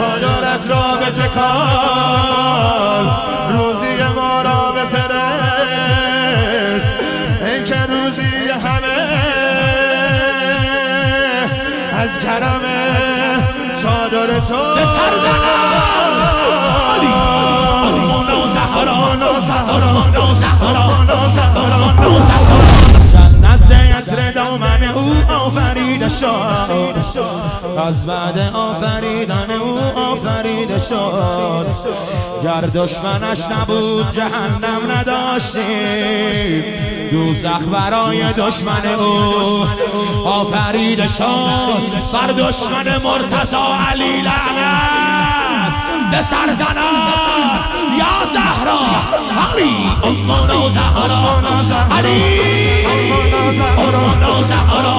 چادرت را به تکان، روزی ما را بفرست ای که روزی همه از کرم چادر تو دامن او آفریده شد، از بعد آفریدن او آفریده شد. گر دشمنش نبود جهنم نداشتیم، دوزخ برای دشمن او آفریده شد. بر دشمن مرتضی علی لعنت به سر زنان یا زهرا علی امنا زهرا علی امنا زهرا